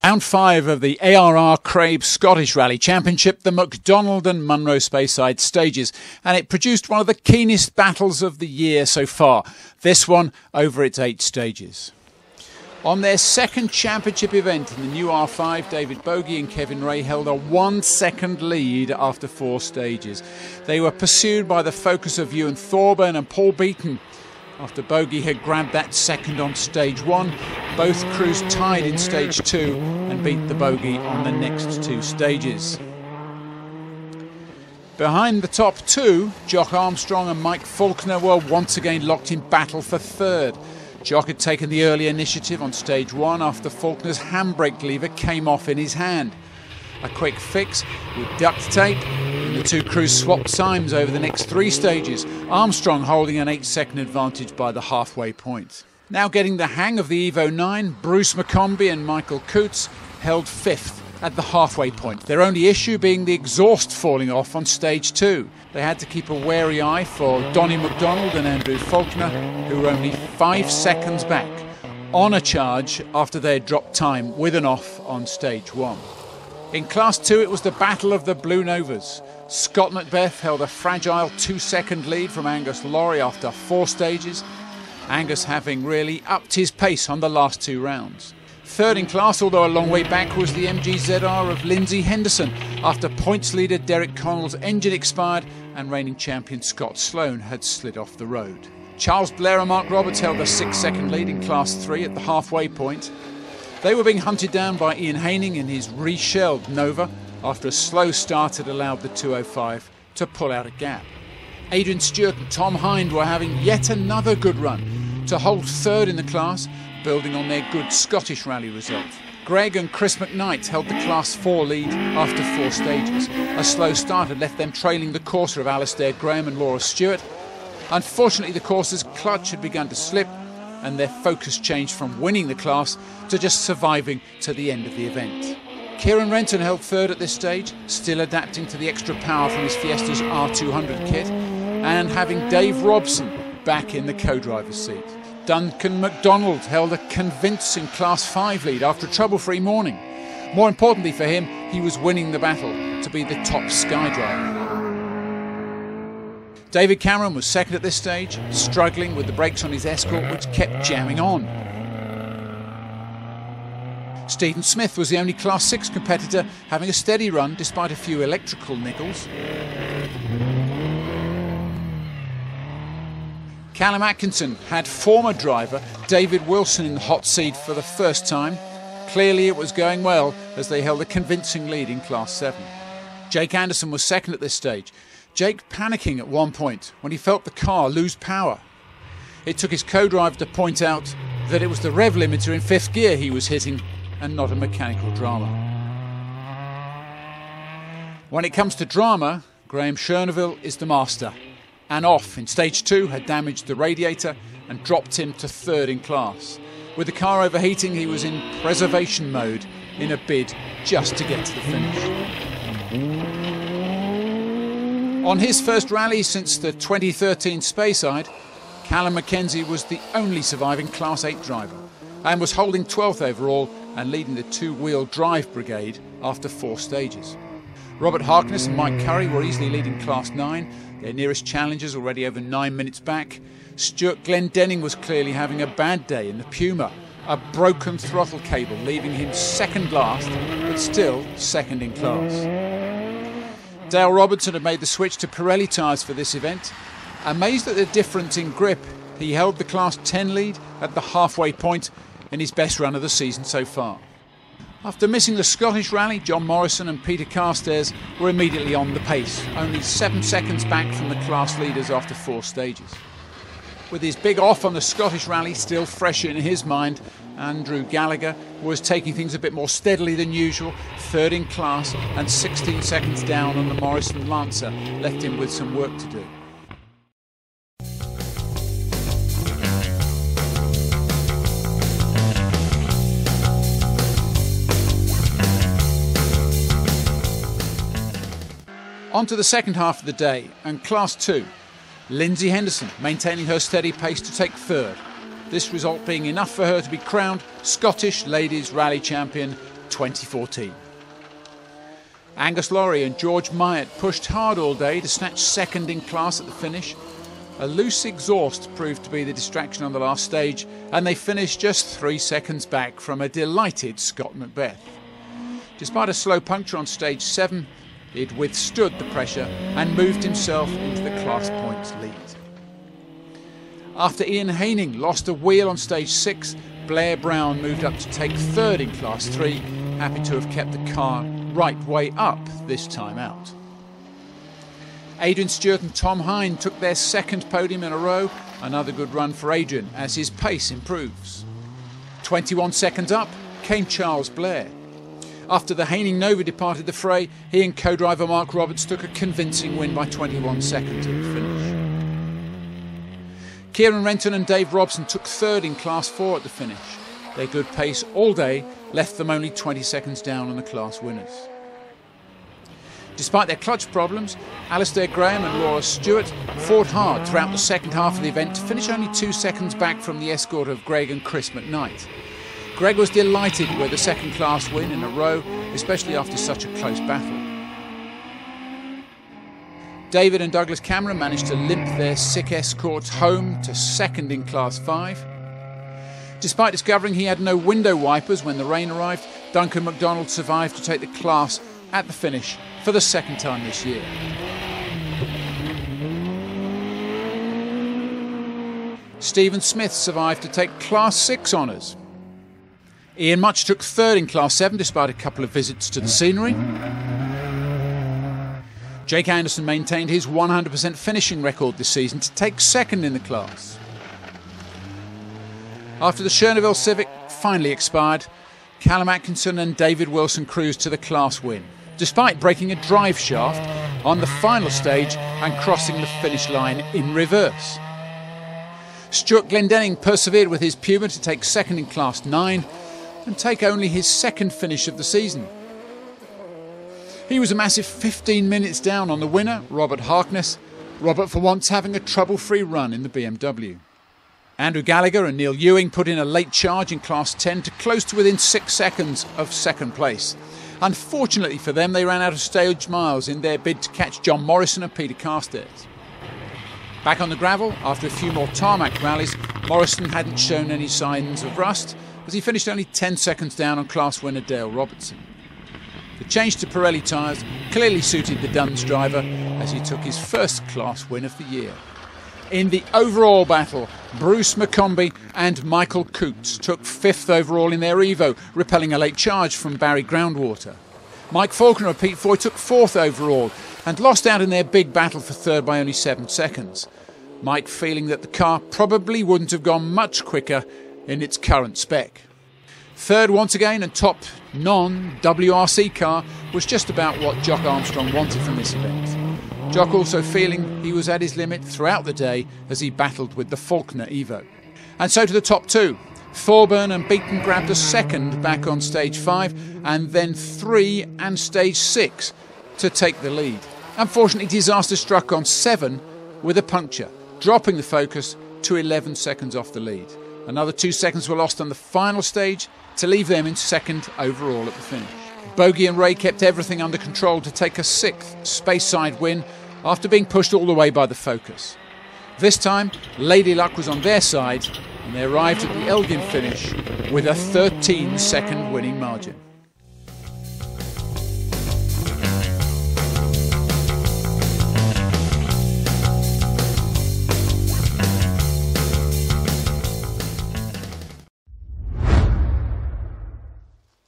Round 5 of the ARR Crabe Scottish Rally Championship, the McDonald and Munro Speyside stages, and it produced one of the keenest battles of the year so far, this one over its 8 stages. On their second championship event in the new R5, David Bogie and Kevin Ray held a 1-second lead after 4 stages. They were pursued by the focus of Ewan Thorburn and Paul Beaton. After Bogie had grabbed that second on stage 1, both crews tied in stage 2 and beat the Bogie on the next 2 stages. Behind the top 2, Jock Armstrong and Mike Faulkner were once again locked in battle for third. Jock had taken the early initiative on stage 1 after Faulkner's handbrake lever came off in his hand. A quick fix with duct tape, and the 2 crews swapped times over the next 3 stages, Armstrong holding an 8-second advantage by the halfway point. Now getting the hang of the Evo 9, Bruce McCombie and Michael Coates held 5th at the halfway point, their only issue being the exhaust falling off on stage 2. They had to keep a wary eye for Donnie McDonald and Andrew Faulkner, who were only 5 seconds back on a charge after they had dropped time with and off on stage 1. In Class 2 it was the battle of the Blue Novas. Scott Macbeth held a fragile 2-second lead from Angus Laurie after 4 stages, Angus having really upped his pace on the last 2 rounds. Third in class, although a long way back, was the MGZR of Lindsay Henderson after points leader Derek Connell's engine expired and reigning champion Scott Sloan had slid off the road. Charles Blair and Mark Roberts held a 6-second lead in Class 3 at the halfway point. They were being hunted down by Ian Haining in his reshelled Nova after a slow start had allowed the 205 to pull out a gap. Adrian Stewart and Tom Hind were having yet another good run to hold third in the class, building on their good Scottish rally result. Greg and Chris McKnight held the Class 4 lead after 4 stages. A slow start had left them trailing the courser of Alistair Graham and Laura Stewart. Unfortunately, the courser's clutch had begun to slip, and their focus changed from winning the class to just surviving to the end of the event. Kieran Renton held third at this stage, still adapting to the extra power from his Fiesta's R200 kit, and having Dave Robson back in the co-driver's seat. Duncan MacDonald held a convincing Class 5 lead after a trouble-free morning. More importantly for him, he was winning the battle to be the top Sky driver. David Cameron was second at this stage, struggling with the brakes on his Escort, which kept jamming on. Stephen Smith was the only Class 6 competitor having a steady run despite a few electrical niggles. Callum Atkinson had former driver David Wilson in the hot seat for the first time. Clearly it was going well as they held a convincing lead in Class 7. Jake Anderson was second at this stage, Jake panicking at one point when he felt the car lose power. It took his co-driver to point out that it was the rev limiter in 5th gear he was hitting and not a mechanical drama. When it comes to drama, Graham Chernerville is the master. And off in stage 2 had damaged the radiator and dropped him to 3rd in class. With the car overheating, he was in preservation mode in a bid just to get to the finish. On his first rally since the 2013 Speyside, Callum Mackenzie was the only surviving Class 8 driver and was holding 12th overall and leading the 2-wheel drive brigade after 4 stages. Robert Harkness and Mike Curry were easily leading Class 9, their nearest challengers already over 9 minutes back. Stuart Glendenning was clearly having a bad day in the Puma, a broken throttle cable leaving him second last, but still second in class. Dale Robertson had made the switch to Pirelli tyres for this event. Amazed at the difference in grip, he held the Class 10 lead at the halfway point in his best run of the season so far. After missing the Scottish rally, John Morrison and Peter Carstairs were immediately on the pace, only 7 seconds back from the class leaders after 4 stages. With his big off on the Scottish rally still fresh in his mind, Andrew Gallagher was taking things a bit more steadily than usual, 3rd in class and 16 seconds down on the Morrison Lancer, left him with some work to do. On to the second half of the day and Class 2. Lindsay Henderson maintaining her steady pace to take 3rd. This result being enough for her to be crowned Scottish Ladies Rally Champion 2014. Angus Laurie and George Myatt pushed hard all day to snatch second in class at the finish. A loose exhaust proved to be the distraction on the last stage, and they finished just 3 seconds back from a delighted Scott Macbeth. Despite a slow puncture on stage 7, he'd withstood the pressure and moved himself into the class points lead. After Ian Haining lost a wheel on stage 6, Blair Brown moved up to take third in class 3, happy to have kept the car right way up this time out. Adrian Stewart and Tom Hine took their second podium in a row, another good run for Adrian as his pace improves. 21 seconds up came Charles Blair. After the Haining Nova departed the fray, he and co-driver Mark Roberts took a convincing win by 21 seconds at the finish. Kieran Renton and Dave Robson took third in class 4 at the finish. Their good pace all day left them only 20 seconds down on the class winners. Despite their clutch problems, Alistair Graham and Laura Stewart fought hard throughout the second half of the event to finish only 2 seconds back from the escort of Greg and Chris McKnight. Greg was delighted with the second class win in a row, especially after such a close battle. David and Douglas Cameron managed to limp their sick escort home to second in class 5. Despite discovering he had no window wipers when the rain arrived, Duncan MacDonald survived to take the class at the finish for the second time this year. Stephen Smith survived to take Class 6 honours. Ian Much took third in Class 7 despite a couple of visits to the scenery. Jake Anderson maintained his 100% finishing record this season to take second in the class. After the Chernobyl Civic finally expired, Callum Atkinson and David Wilson cruised to the class win, despite breaking a drive shaft on the final stage and crossing the finish line in reverse. Stuart Glendenning persevered with his Puma to take second in Class 9 and take only his second finish of the season. He was a massive 15 minutes down on the winner, Robert Harkness, Robert for once having a trouble-free run in the BMW. Andrew Gallagher and Neil Ewing put in a late charge in Class 10 to close to within 6 seconds of second place. Unfortunately for them, they ran out of stage miles in their bid to catch John Morrison and Peter Carstairs. Back on the gravel, after a few more tarmac rallies, Morrison hadn't shown any signs of rust, as he finished only 10 seconds down on class winner Dale Robertson. The change to Pirelli tyres clearly suited the Duns driver, as he took his first class win of the year. In the overall battle, Bruce McCombie and Michael Coots took 5th overall in their Evo, repelling a late charge from Barry Groundwater. Mike Faulkner and Pete Foy took 4th overall and lost out in their big battle for 3rd by only 7 seconds. Mike feeling that the car probably wouldn't have gone much quicker in its current spec. 3rd once again and top non-WRC car was just about what Jock Armstrong wanted from this event. Jock also feeling he was at his limit throughout the day as he battled with the Faulkner Evo. And so to the top 2. Thorburn and Beaton grabbed a second back on stage 5 and then 3 and stage 6 to take the lead. Unfortunately, disaster struck on 7 with a puncture, dropping the Focus to 11 seconds off the lead. Another 2 seconds were lost on the final stage to leave them in 2nd overall at the finish. Bogey and Ray kept everything under control to take a 6th Speyside win after being pushed all the way by the Focus. This time, Lady Luck was on their side and they arrived at the Elgin finish with a 13-second winning margin.